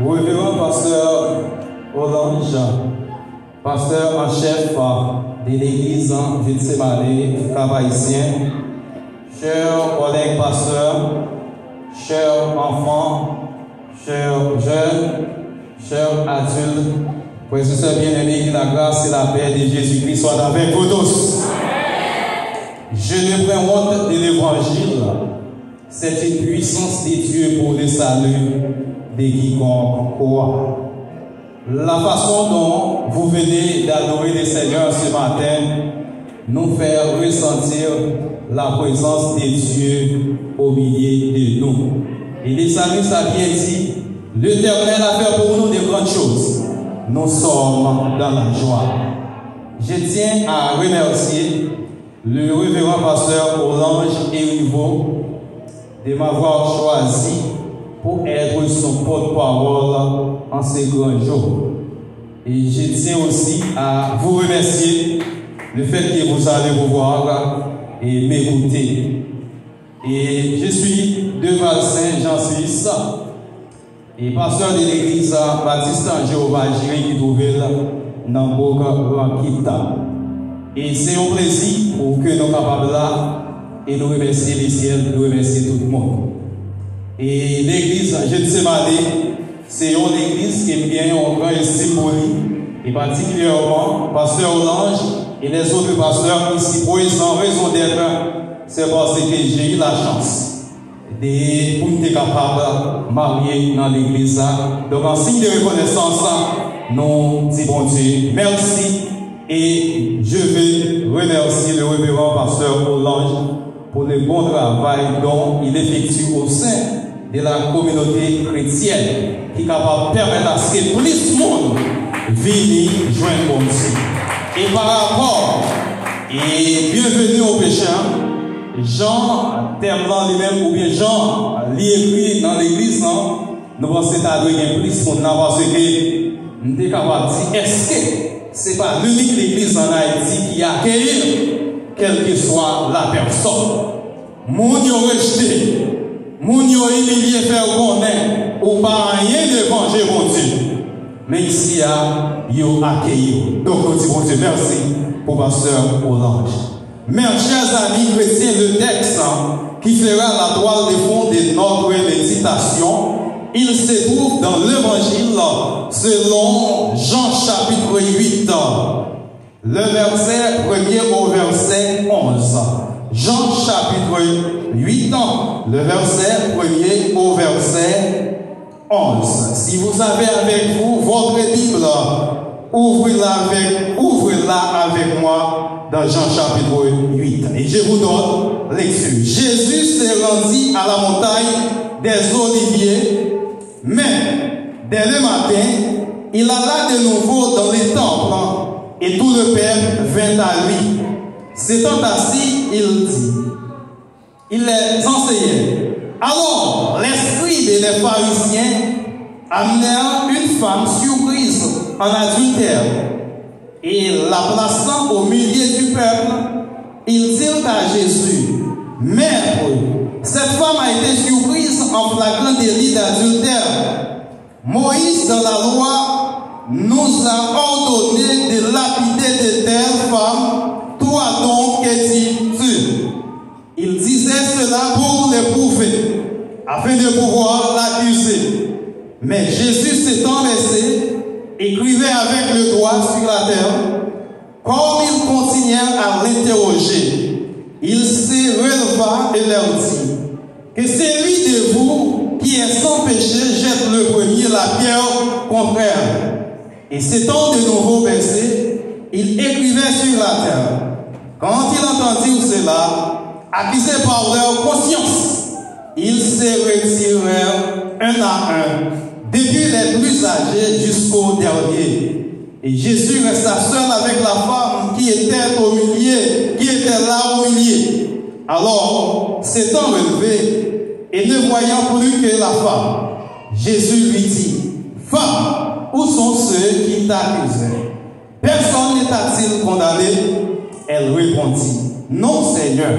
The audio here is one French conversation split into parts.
Révérend pasteur Orange, pasteur en chef de l'église Gethsemane, Cap-Haïtien, chers collègues pasteurs, chers enfants, chers jeunes, chers adultes, frères et sœurs bien-aimés, que la grâce et la paix de Jésus-Christ soient avec vous tous. Je ne prends honte de l'évangile. C'est une puissance de Dieu pour le salut de quiconque croit. La façon dont vous venez d'adorer le Seigneur ce matin nous fait ressentir la présence de Dieu au milieu de nous. Et le salut, ça vient dit, l'Éternel a fait pour nous de grandes choses. Nous sommes dans la joie. Je tiens à remercier le révérend pasteur Orange Erivo de m'avoir choisi pour être son porte-parole en ces grands jours. Et je tiens aussi à vous remercier le fait que vous allez vous voir et m'écouter. Et je suis de Valsin, j'en suis et pasteur de l'église Baptiste en Jéhovah Jiré qui trouvait dans Boga-Rankita. Et c'est un plaisir pour que nous soyons capables là et nous remercier les ciels, nous remercier tout le monde. Et l'église Gethsemane, c'est une église qui est bien en grand estime pour lui, et particulièrement pasteur Orange et les autres pasteurs ici présents en raison d'être, c'est parce que j'ai eu la chance de pour être capable de marier dans l'église. Donc en signe de reconnaissance, nous disons bon Dieu, merci. Et je vais remercier le révérend pasteur Orange pour le bon travail dont il effectue au sein de la communauté chrétienne qui est capable de permettre à ce que plus de monde vienne joindre comme Dieu. Et par rapport, et bienvenue aux pécheurs, Jean, terminant lui-même, ou bien Jean, l'écrit dans l'église, nous pensons que ça doit être plus pour nous parce que nous sommes capables de dire, est-ce que ce n'est pas l'unique église en Haïti qui accueille, quelle que soit la personne. Moun yo rejeté, moun yo humilié, faire connaître, ou pas rien de venger mon Dieu. Mais ici, yo accueilli. Donc, nous disons Dieu merci pour pasteur Orange. Mes chers amis chrétiens, le texte qui fera la toile de fond de notre méditation, il se trouve dans l'évangile selon Jean chapitre 8, le verset 1er au verset 11. Jean chapitre 8, le verset 1er au verset 11. Si vous avez avec vous votre Bible, ouvrez-la avec moi dans Jean chapitre 8. Et je vous donne lecture. Jésus s'est rendu à la montagne des Oliviers, mais dès le matin, il alla de nouveau dans les temples et tout le peuple vint à lui. S'étant assis, il les enseignait. Alors, l'esprit des pharisiens amenèrent une femme surprise en adultère et la plaçant au milieu du peuple, ils dirent à Jésus, Maître, cette femme a été surprise en flagrant délit d'adultère. Moïse, dans la loi, nous a ordonné de lapider de telles femmes. Toi donc, qu'es-tu? Il disait cela pour l'éprouver, afin de pouvoir l'accuser. Mais Jésus s'étant laissé, écrivait avec le doigt sur la terre. Comme ils continuèrent à l'interroger, il se releva et leur dit, que celui de vous qui est sans péché jette le premier la pierre contre elle. Et s'étant de nouveau baissé, il écrivait sur la terre. Quand ils entendirent cela, accusés par leur conscience, ils se retirèrent un à un, depuis les plus âgés jusqu'au dernier. Et Jésus resta seul avec la femme qui était au milieu, qui était là au milieu. Alors, s'étant relevé et ne voyant plus que la femme, Jésus lui dit, Femme, où sont ceux qui t'accusaient? Personne ne t'a-t-il condamné? Elle répondit, Non, Seigneur.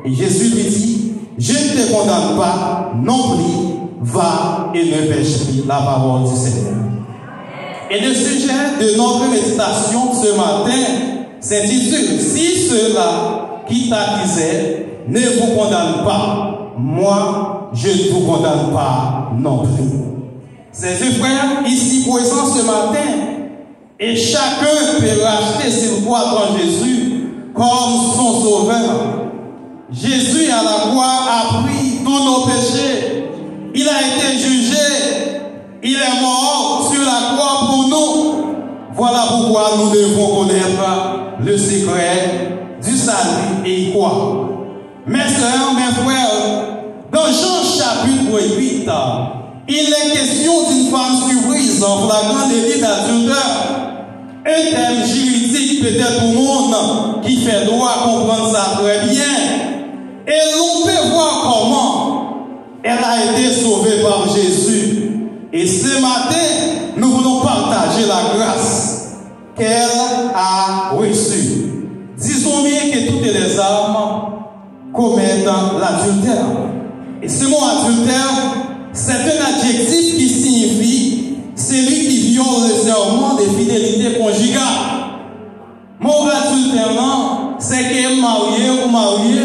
Et Jésus lui dit, Je ne te condamne pas non plus, va et ne pêche plus la parole du Seigneur. Et le sujet de notre méditation ce matin s'intitule « Si ceux-là qui t'accusaient ne vous condamnent pas, moi je ne vous condamne pas non plus. » Ces deux frères ici présents ce matin, et chacun peut racheter s'il croit en Jésus comme son sauveur. Jésus à la croix a pris tous nos péchés. Il a été jugé. Il est mort sur la croix pour nous. Voilà pourquoi nous devons connaître le secret du salut et y croire. Mes sœurs, mes frères, dans Jean chapitre 8, il est question d'une femme surprise en flagrant délit d'adultère. Un thème juridique peut-être pour le monde qui fait droit comprendre ça très bien. Et l'on peut voir comment elle a été sauvée par Jésus. Et ce matin, nous voulons partager la grâce qu'elle a reçue. Disons bien que toutes les âmes commettent l'adultère. Et ce mot adultère, c'est un adjectif qui signifie celui qui viole le serment de fidélité conjugale. Mot adultère, c'est qu'elle est mariée ou marié.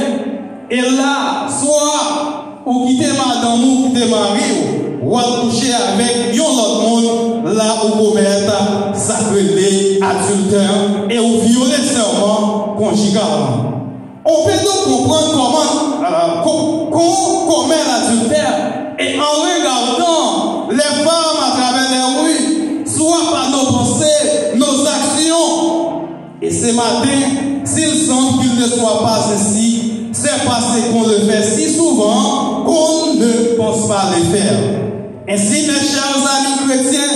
Et là, soit ou quitter madame ou quitter mari, ou à coucher avec un autre monde, là où commettre sacré adultère et ou violer le serment conjugal. On peut donc comprendre comment commet l'adultère et en regardant les femmes à travers les rues, soit par nos pensées, nos actions. Et ce matin, s'il semble qu'il ne soit pas ainsi, c'est parce qu'on le fait si souvent qu'on ne pense pas le faire. Ainsi, mes chers amis chrétiens,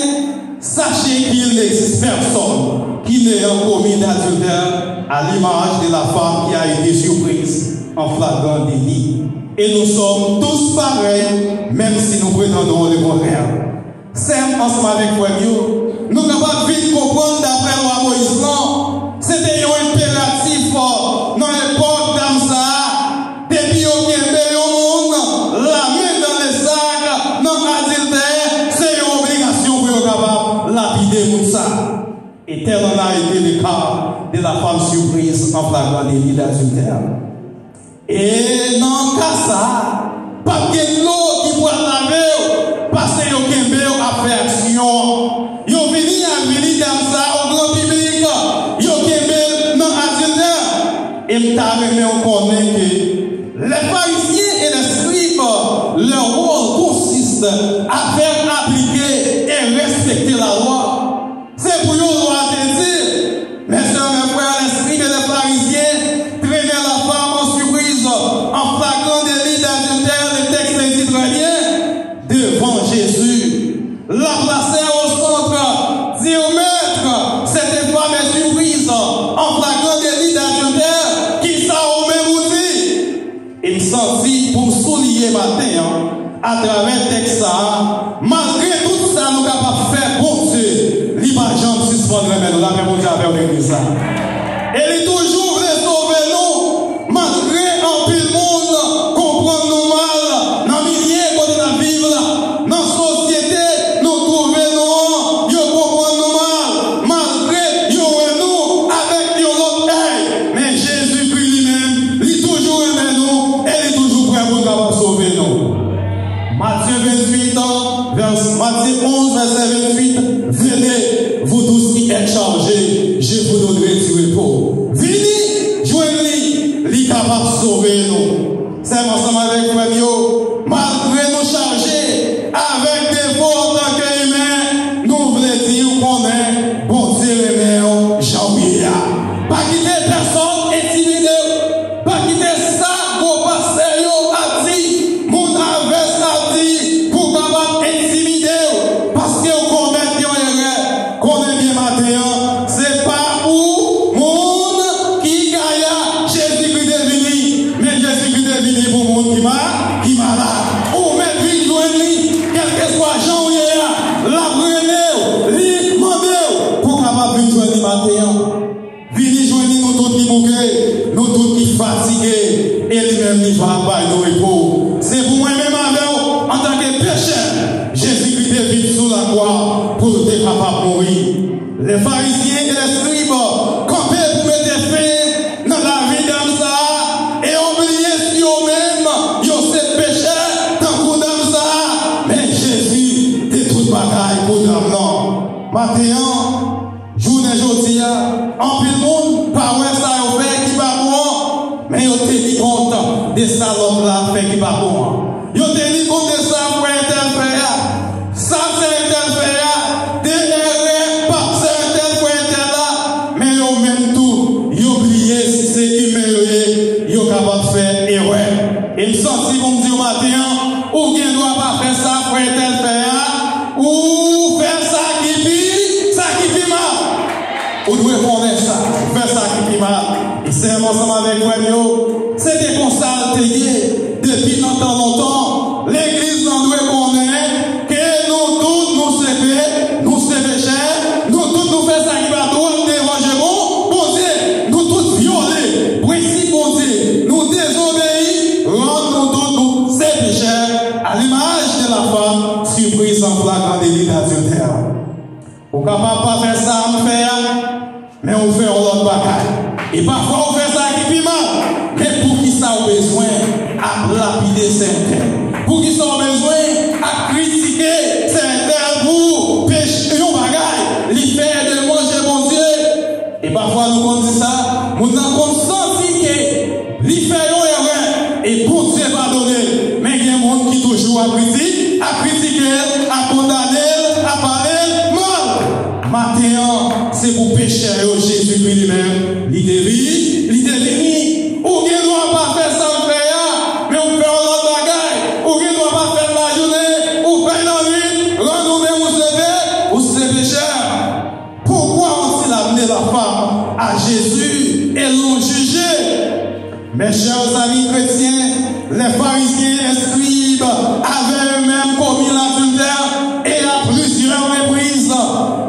sachez qu'il n'existe personne qui n'ait commis d'adultère à l'image de la femme qui a été surprise en flagrant délit. Et nous sommes tous pareils, même si nous prétendons le contraire. C'est ensemble avec moi, nous sommes capables de vite comprendre d'après loi Moïse. C'était un impératif dans l'époque d'Amsa. Depuis au monde, la main dans les sacs, dans l'adultère, c'est une obligation pour être capable de lapider Moussa. Et tel en a été le cas de la femme surprise en flagrant délit d'adultère. Et dans le cas ça, pas de l'eau qui pourrait laver, parce que yo kembe a fait action. Yo vini à venir dans ça au grand public, yo kembe dans adultère. Et m't'a on connaît que les pharisiens et les scribes, leur rôle consiste à faire appliquer et respecter la loi. C'est pour eux loi de dire, mes soeurs, mes frères, les scribes et les pharisiens traînaient la femme en surprise, en flagrant délit d'adultère. Le texte dit très bien, devant Jésus, la placer au centre, dire maître, cette femme est surprise, en flagrant délit d'adultère, qui ça au même outil. Il sentit pour souligner matin, à travers le texte, malgré tout ça, nous sommes capables de faire bon Dieu, l'image de suspendre nous, la même chose avec l'église. Elle est toujours sauver nous, malgré un pile monde, comprendre nous mal, dans milliers de la vivre, dans la société, nous trouver nous, nous comprendre nous mal, malgré nous avec l'autre œil. Mais Jésus-Christ lui-même, il est toujours aimé nous, et il est toujours prêt pour sauver nous. Matthieu 28, Matthieu 11, verset 28, venez, vous tous qui êtes chargés, je vous donnerai du repos. Venez, joignez-lui, il est capable de sauver nous. C'est ensemble avec nous, malgré nous charger, avec des défauts en tant qu'humains, nous voulons dire qu'on est bon Dieu et Jean-Pierre. Pas quitter personne intimidé, pas quitter ça, vos pasteurs a dit, mon averse a dit, pour capable intimider, parce que vous commettez une erreur, qu'on est bien matin, c'est pas pour monde qui gagne Jésus-Christ est venu, mais Jésus-Christ est venu pour monde qui malade. Ou même vite joindre, quel que soit Jean ou la prenez, li mandez, pour capable venir joindre matin. Venez joindre nous tous qui bouqués, nous tous qui fatigués, et lui-même il va pas nous repos. C'est pour moi-même avec en tant que pécheur. croix pour être capable de mourir. Les pharisiens et les scribes campaient pour mettre fin dans la vie d'âme ça et oublier si eux-mêmes, ils ont ces péchés dans le d'âme ça. Mais Jésus détruit bagaille pour l'âme non. Maintenant, journée aujourd'hui, en plus le monde, pas ouais ça au fait qui va bon, mais ils ont tenu compte de ça l'homme là fait qui va bon. Ils ont tenu compte de ça pour interférer. Ça c'est interférer, des pas c'est interférer là, mais ils même tout, ils ont oublié si c'est humain, ils ont capable de faire erreur. Et me sentis comme dire matin, ou bien doit pas faire ça pour interférer, ou faire ça qui fait mal. Ou doit connaître ça, faire ça qui fait mal. Et c'est ensemble avec moi, c'était comme ça depuis longtemps. L'église en doit connaître que nous tous nous sommes pécheurs, nous tous nous faisons ça qui va nous déranger. Bon Dieu, nous tous violés, principe bon Dieu, nous désobéis, rendons nous tous ces pécheurs à l'image de la femme surprise en flagrant délit d'adultère. On ne peut pas faire ça à me faire, mais on fait l'autre bagaille. Et parfois on fait ça qui fait mal. Mais pour qui ça a besoin à lapider certains? Pour qui ça a besoin à critiquer certains pour pécher un bagaille, les faire de manger mon Dieu? Et parfois nous on dit ça, nous avons senti que les faire une erreur et pour Dieu pardonner. Mais il y a des gens qui toujours à critiquer, à condamner, à parler mal. Maintenant, c'est pour pécher Jésus lui-même. Il devine, ou bien ne doit pas faire ça au faire, mais on fait l'autre bagaille, ou bien ne doit pas faire la journée, ou faire la nuit, rendre nous c'est pécheur. Pourquoi ont-ils amené la femme à Jésus et l'ont jugé? Mes chers amis chrétiens, les pharisiens et les scribes avaient eux-mêmes commis l'adultère et à plusieurs reprises,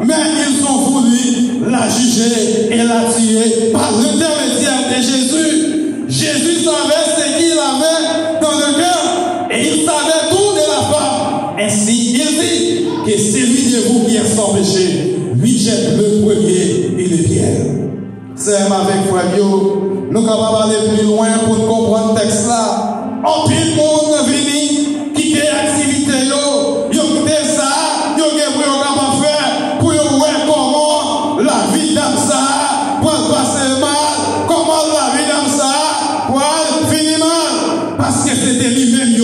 mais ils ont voulu la juger et la tuer par l'intermédiaire de Jésus. Jésus savait ce qu'il avait dans le cœur et il savait tout de la femme. Ainsi, il dit que celui de vous qui est sans péché, lui jette le premier et le pierre. C'est avec Fabio, nous sommes capables d'aller plus loin pour comprendre le texte là. En pile monde venu, qui fait activité, yo fait ça, yo capable de faire pour voir comment la vie d'âme ça, pour passer mal, comment la vie d'âme ça, pour finir mal. Parce que c'était lui-même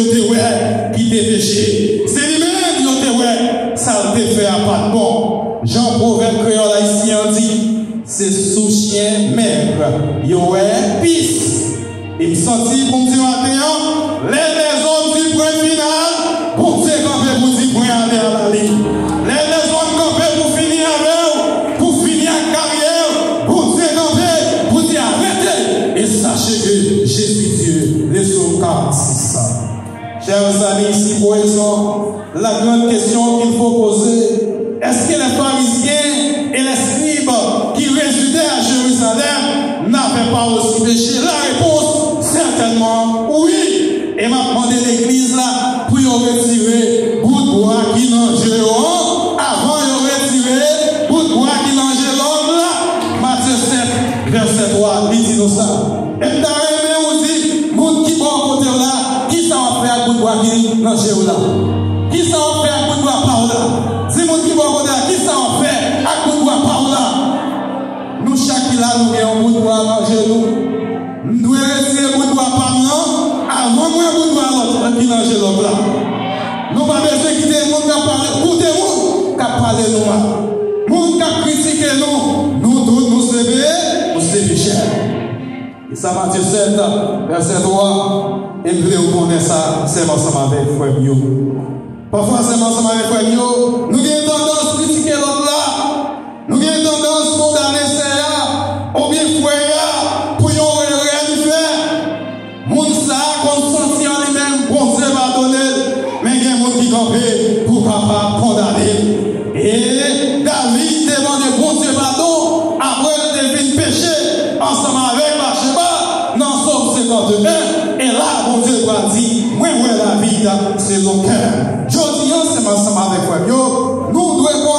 qui t'a péché. C'est lui-même ça te fait à pas de bon. Jean Proverbe créole haïtien dit, c'est sous chien maigre, yo pisse. Il me sentit pour me dire maintenant, les hommes du point final, pour Dieu campé pour dire pour aller à la ligne. Les hommes campés pour finir avec, pour finir la carrière, pour Dieu campé pour dire arrêtez. Et sachez que Jésus Dieu, les Psaume 46. Chers amis, ici pour exemple, la grande question qu'il faut poser, est-ce que les pharisiens et les scribes qui résidaient à Jérusalem n'avaient pas aussi péché? La réponse, certainement, oui. Et m'a demandé l'église là pour y retirer bout de bois qui n'enjeu avant de retirer bout de bois qui n'enjeu l'homme là. Matthieu 7, verset 3, il dit nous ça. Et d'ailleurs, on dit, bout qui va côté là, qui ça va faire bout de bois qui n'enjeu là? Qui ça va faire bout de bois par là? Si mon qui va côté là, qui ça va faire à bout de bois par là? Nous, chaque là, nous avons un bout de bois manger nous. Nous devons retirer bout de bois par là, avant moi, bout de bois l'autre, qui n'enjeu l'autre là. Nous pas besoin de quitter le monde qui a parlé, écoutez le monde qui a parlé nous là. Le monde qui a critiqué nous tous, nous sommes pécheurs. Et ça, Matthieu 7, verset 3, et vous connaissez ça, c'est ensemble avec Frère Mio. Parfois, c'est ensemble avec Frère Mio, nous avons tendance à critiquer l'autre là, nous avons tendance à condamner ça, ou bien frère, pour y rien faire. Moun ça, consenti en lui-même, bon Dieu va donner, mais il y a des gens qui campent pour capable condamner. Et David demande bon Dieu pardon, après il devine pécher ensemble avec Bathsheba dans Somme 51. Et là, bon Dieu va dire, moi, la vie, c'est mon cœur. Je dis, c'est ensemble avec moi. Nous devons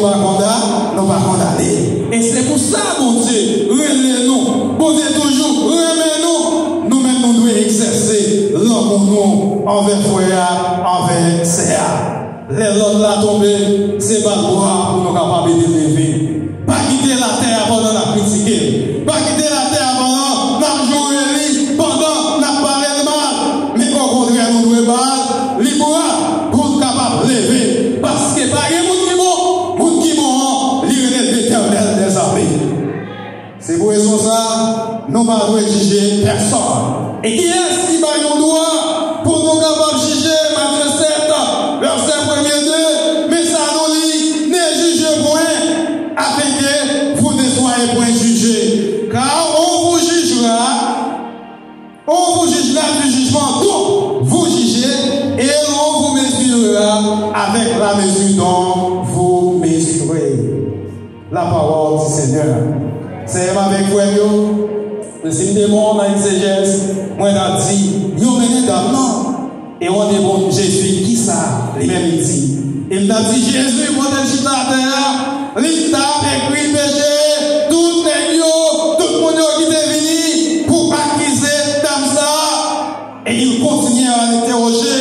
nous pas condamner. Et c'est pour ça, mon Dieu, relève-nous. Bon Dieu, toujours, remets-nous. Nous-mêmes, nous devons exercer l'amour envers frère, envers sœur. Les autres là tombés, c'est pas le droit pour nous capables de lever. Pas quitter la terre pendant la critiquer. Pas quitter la terre pendant la jouer, pendant la parler de mal. Mais au contraire, nous devons mal, libre pour être capable de lever. Parce que pas de monde qui vont lire l'éternel des armées. C'est pour raison ça, nous ne devons pas juger personne. Et qui est-ce qui va nous droit pour nous capables de juger Matthieu 7, verset 1er 2, mais ça nous dit, ne jugez point, afin que vous ne soyez point jugés. Car on vous jugera du jugement dont vous jugez, et on vous mesurera avec la mesure dont vous mesurez. La parole du Seigneur. C'est avec vous. Le signe des mondes dans l'exégèse, moi j'ai dit, il y a mené dans non. Et on dit, bon, Jésus, qui ça? Lui-même il dit. Il m'a dit, Jésus, quand il est à terre, il t'a écrit péché, tout le monde qui est venu pour accuser comme ça. Et il continue à l'interroger.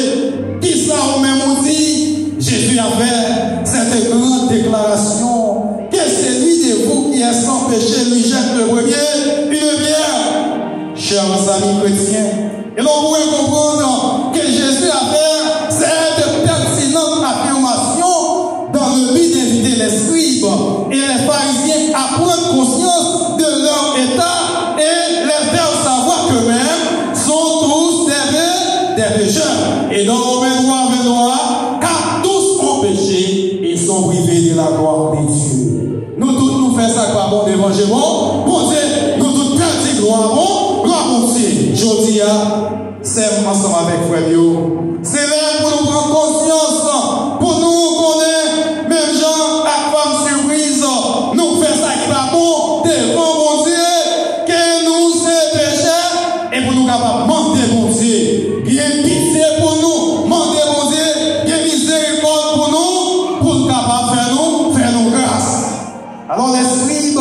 Qui ça, on même dit? Jésus a fait cette grande déclaration. Que celui de vous qui est sans péché lui jette le premier, une bière. Chers amis chrétiens, et l'on pourrait comprendre que Jésus a fait cette pertinente affirmation dans le but d'inviter les scribes et les pharisiens à prendre conscience de leur état et les faire savoir qu'eux-mêmes sont tous des pécheurs. Et dans Romains 3, car tous ont péché et sont privés de la gloire de Dieu. Nous tous nous faisons ça par bon d'évangile. Bon Dieu, nous tous perdons gloire. Gloire au Dieu. Je dis c'est ensemble avec frère Dio. C'est là pour nous prendre conscience, pour nous connaître, même gens à femme surprise, nous faisons ça qui va bon devant mon Dieu, que nous sommes pécheurs, et pour nous capables de demander mon Dieu, qui est pitié pour nous, demander mon Dieu, qui est miséricorde pour nous, pour nous capables de faire nos grâces. Alors les scribes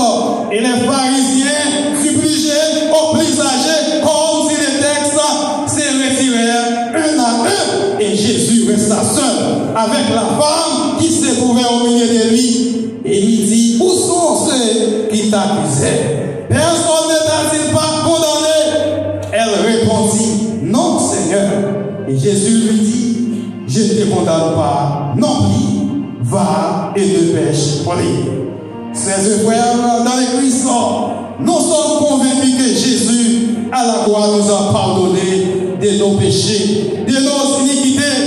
et les pharisiens suppliaient aux plus âgés, comme si les textes se retirèrent un à un, et Jésus resta seul avec la femme qui se trouvait au milieu de lui. Et lui dit, où sont ceux qui t'accusaient? Personne ne t'a-t-il pas condamné? Elle répondit, non Seigneur. Et Jésus lui dit, je ne te condamne pas, non plus, va et ne pêche plus. Ses frères, dans l'Église, nous sommes convaincus que Jésus, à la croix, nous a pardonné de nos péchés, de nos iniquités.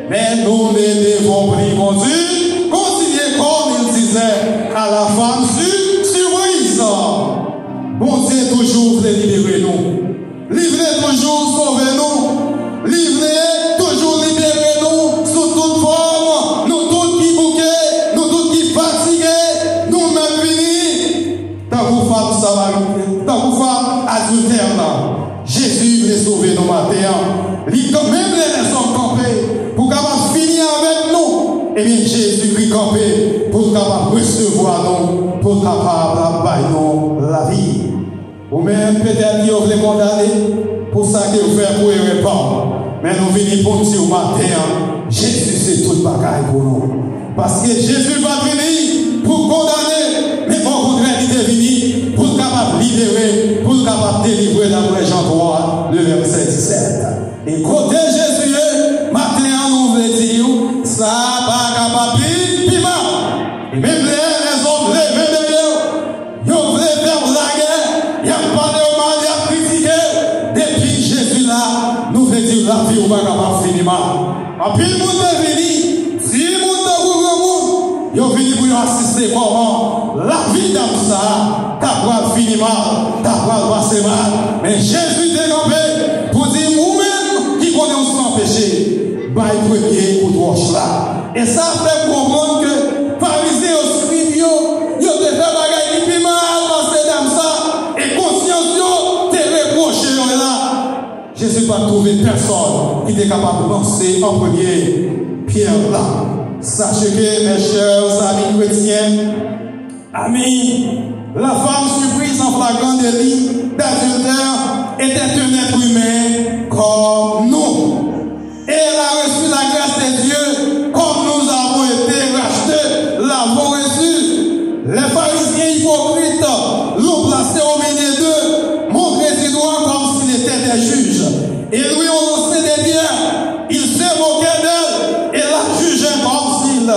Mais nous ne devons plus continuer comme il disait à la femme surprise. Bon Dieu, toujours voulait libérer nous. Livrez toujours, sauvez-nous. Livrez toujours, libérez-nous sous toute forme. Nous tous qui bouquets, nous tous qui fatigués. Tant que femme samaritaine, tant que femme adultère là, Jésus voulait sauver nos matins. Même les sommes campés pour capable finir avec nous. Et bien Jésus lui campé pour capable recevoir nous, pour capable de nous la vie. Ou même peut-être qu'il voulait condamner pour ça qu'il vous fait pour y répondre. Mais nous venons pour dire au matin, Jésus c'est tout le bagage pour nous. Parce que Jésus va venir pour condamner, mais au contraire, il est venu pour capable libérer, pour capable délivrer d'après Jean 3, le verset 17. Et côté Jésus, maintenant, nous voulons dire, ça va capable de mal. Et même les hommes, les mêmes, ils voulaient faire la guerre, ils ont parlé au mal, ils ont critiqué. Depuis Jésus là, nous voulons dire la vie, on va capable de finir mal. En plus, nous sommes venus, si nous ils ont venu pour assister comment la vie dans ça, t'as pas fini mal, t'as pas passé mal. Mais Jésus est campé pour dire nous-mêmes qui connaissons sans péché, bah il premier coup de roche là. Et ça fait comprendre que pharisiens au scribes, ils ont fait bagaille qui mal passé dans ça, et conscience te reproché là. Jésus n'a pas trouvé personne qui était capable de lancer en premier pierre là. Sachez que, mes chers amis chrétiens, amis, la femme surprise en flagrant délit d'adultère était un être humain comme nous. Et elle a reçu la grâce de Dieu comme nous avons été rachetés, l'avons reçu. Les pharisiens hypocrites l'ont placé au milieu d'eux, montré du doigt comme s'il était des juges. Et lui ont lancé des pierres. Il se moquait d'elle et la jugeait comme s'il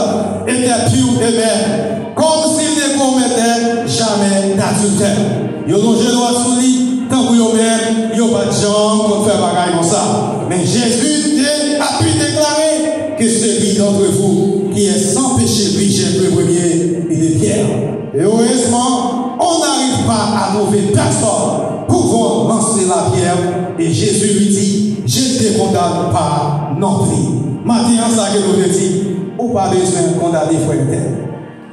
était pur et belle, comme s'il ne commettait jamais d'adultère. Ils ont longé droit sous lui, tant que eux-mêmes, ils n'ont pas de gens pour faire bagaille comme ça. Mais Jésus a pu déclarer que celui d'entre vous qui est sans péché, lui jette le premier et les pierres. Et heureusement, on n'arrive pas à trouver personne pour lancer la pierre. Et Jésus lui dit, je ne te condamne pas non plus. Maintenant, ça que nous dit, on n'a pas besoin de condamner frère.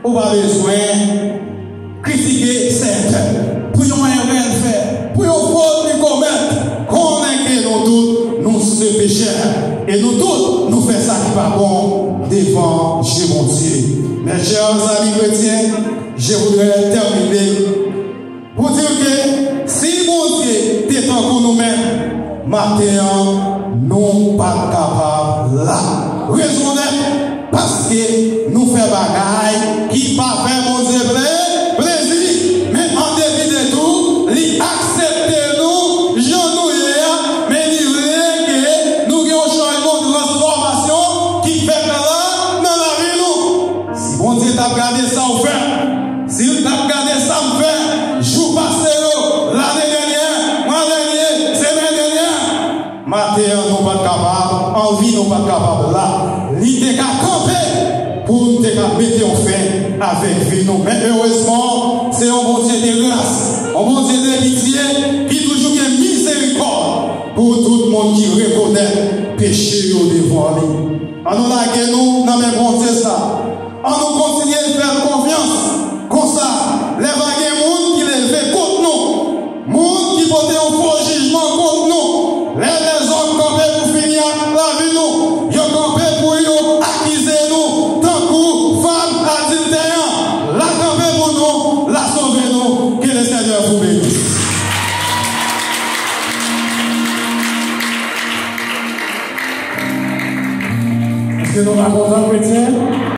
On n'a pas besoin de critiquer certains. Pour nous faire, pour nous faute nous commettre, qu'on est que nous tous, nous sommes pécheurs. Et nous tous, nous faisons ça qui va bon devant mon Dieu. Mes chers amis chrétiens, je voudrais terminer pour dire que si mon Dieu est encore nous-mêmes, maintenant, nous ne sommes pas capables là. Raison d'être, parce que nous faisons des bagailles qui ne font pas mon Dieu plaisir. Mais en dépit de tout, il accepte nous, j'en nous mais il voulait que nous ayons un changement de transformation qui fait que là, dans la vie, nous. Si mon Dieu t'a regardé ça au fait, s'il t'a regardé ça au fait, jour passé, l'année dernière, mois dernier, semaine dernière, matin, nous pas capables, envie, nous pas capables là. L'idée qu'à camper pour nous mettre en fin avec vie. Mais heureusement, c'est un bon Dieu de grâce, un bon Dieu de pitié qui toujours a miséricorde pour tout le monde qui reconnaît péché au devant lui. En nous laguer nous, dans mes bon Dieu ça. En nous continuer à faire confiance. Comme ça, les vagues monde qui les fait contre nous. Monde qui portait un faux jugement contre nous. Les hommes campés pour finir la vie nous. Ils ont campé pour accuser nous. Tant que femmes adultères, la camper pour nous, la sauver nous. Que le Seigneur vous bénisse. Est-ce que nous racontons, chrétiens?